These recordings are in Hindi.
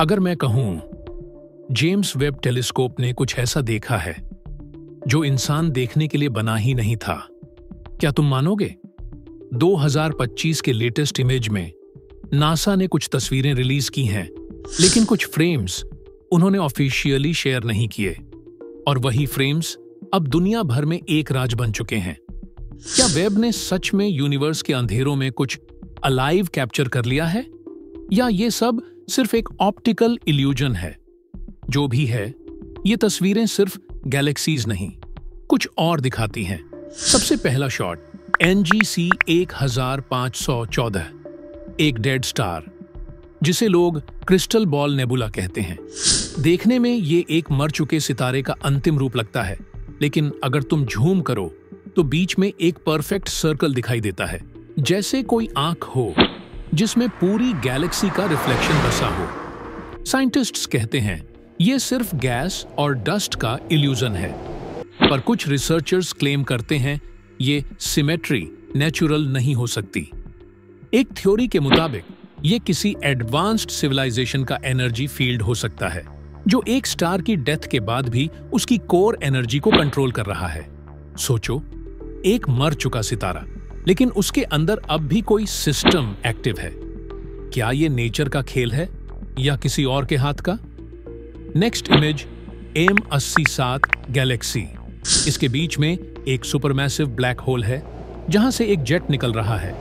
अगर मैं कहूं जेम्स वेब टेलीस्कोप ने कुछ ऐसा देखा है जो इंसान देखने के लिए बना ही नहीं था, क्या तुम मानोगे? 2025 के लेटेस्ट इमेज में नासा ने कुछ तस्वीरें रिलीज की हैं, लेकिन कुछ फ्रेम्स उन्होंने ऑफिशियली शेयर नहीं किए, और वही फ्रेम्स अब दुनिया भर में एक राज बन चुके हैं। क्या वेब ने सच में यूनिवर्स के अंधेरों में कुछ अलाइव कैप्चर कर लिया है, या ये सब सिर्फ एक ऑप्टिकल इल्यूजन है? जो भी है, ये तस्वीरें सिर्फ गैलेक्सीज नहीं, कुछ और दिखाती हैं। सबसे पहला शॉट NGC 1514, एक डेड स्टार जिसे लोग क्रिस्टल बॉल नेबुला कहते हैं। देखने में ये एक मर चुके सितारे का अंतिम रूप लगता है, लेकिन अगर तुम झूम करो तो बीच में एक परफेक्ट सर्कल दिखाई देता है, जैसे कोई आंख हो जिसमें पूरी गैलेक्सी का रिफ्लेक्शन बसा हो। साइंटिस्ट्स कहते हैं ये सिर्फ गैस और डस्ट का इल्यूजन है, पर कुछ रिसर्चर्स क्लेम करते हैं ये सिमेट्री नेचुरल नहीं हो सकती। एक थ्योरी के मुताबिक ये किसी एडवांस्ड सिविलाइजेशन का एनर्जी फील्ड हो सकता है, जो एक स्टार की डेथ के बाद भी उसकी कोर एनर्जी को कंट्रोल कर रहा है। सोचो, एक मर चुका सितारा, लेकिन उसके अंदर अब भी कोई सिस्टम एक्टिव है। क्या ये नेचर का खेल है या किसी और के हाथ का? Next image M87 Galaxy. इसके बीच में एक सुपरमैसिव ब्लैक होल है जहां से एक जेट निकल रहा है,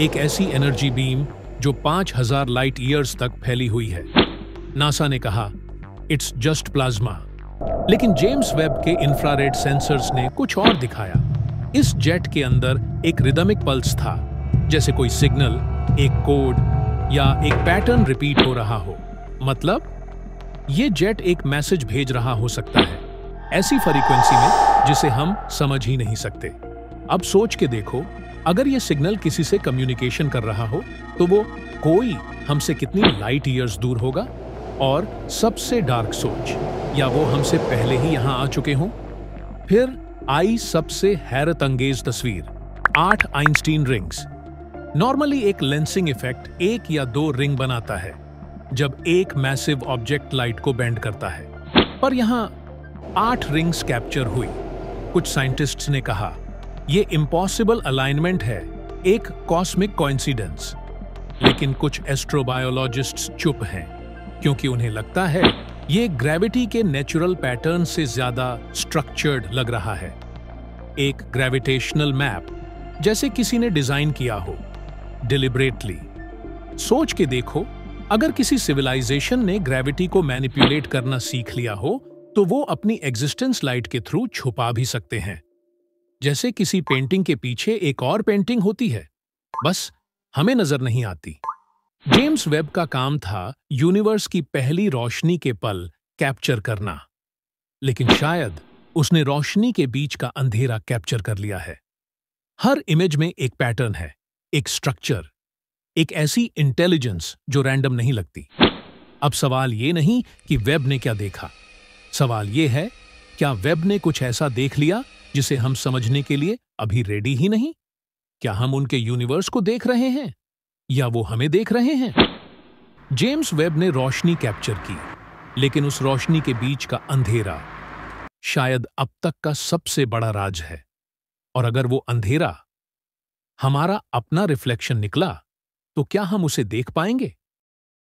एक ऐसी एनर्जी बीम जो 5000 लाइट ईयर्स तक फैली हुई है। नासा ने कहा इट्स जस्ट प्लाज्मा, लेकिन जेम्स वेब के इंफ्रारेड सेंसर्स ने कुछ और दिखाया। इस जेट के अंदर एक रिदमिक पल्स था, जैसे कोई सिग्नल, एक कोड या एक पैटर्न रिपीट हो रहा हो। मतलब ये जेट एक मैसेज भेज रहा हो सकता है, ऐसी फ्रीक्वेंसी में जिसे हम समझ ही नहीं सकते। अब सोच के देखो, अगर ये सिग्नल किसी से कम्युनिकेशन कर रहा हो तो वो कोई हमसे कितनी लाइट ईयर्स दूर होगा? और सबसे डार्क सोच, या वो हमसे पहले ही यहां आ चुके हों? फिर आई सबसे हैरत अंगेज तस्वीर, 8 आइंस्टीन रिंग्स। नॉर्मली एक लेंसिंग इफेक्ट 1 या 2 रिंग बनाता है जब एक मैसिव ऑब्जेक्ट लाइट को बेंड करता है, पर यहां 8 रिंग्स कैप्चर हुई। कुछ साइंटिस्ट्स ने कहा यह इम्पॉसिबल अलाइनमेंट है, एक कॉस्मिक कोइंसिडेंस। लेकिन कुछ एस्ट्रोबायोलॉजिस्ट्स चुप हैं, क्योंकि उन्हें लगता है ये ग्रेविटी के नेचुरल पैटर्न से ज्यादा स्ट्रक्चर्ड लग रहा है, एक ग्रेविटेशनल मैप जैसे किसी ने डिजाइन किया हो डिलिबरेटली। सोच के देखो, अगर किसी सिविलाइजेशन ने ग्रेविटी को मैनिपुलेट करना सीख लिया हो तो वो अपनी एग्जिस्टेंस लाइट के थ्रू छुपा भी सकते हैं, जैसे किसी पेंटिंग के पीछे एक और पेंटिंग होती है, बस हमें नजर नहीं आती। जेम्स वेब का काम था यूनिवर्स की पहली रोशनी के पल कैप्चर करना, लेकिन शायद उसने रोशनी के बीच का अंधेरा कैप्चर कर लिया है। हर इमेज में एक पैटर्न है, एक स्ट्रक्चर, एक ऐसी इंटेलिजेंस जो रैंडम नहीं लगती। अब सवाल ये नहीं कि वेब ने क्या देखा, सवाल ये है क्या वेब ने कुछ ऐसा देख लिया जिसे हम समझने के लिए अभी रेडी ही नहीं? क्या हम उनके यूनिवर्स को देख रहे हैं या वो हमें देख रहे हैं? जेम्स वेब ने रोशनी कैप्चर की, लेकिन उस रोशनी के बीच का अंधेरा शायद अब तक का सबसे बड़ा राज है। और अगर वो अंधेरा हमारा अपना रिफ्लेक्शन निकला, तो क्या हम उसे देख पाएंगे?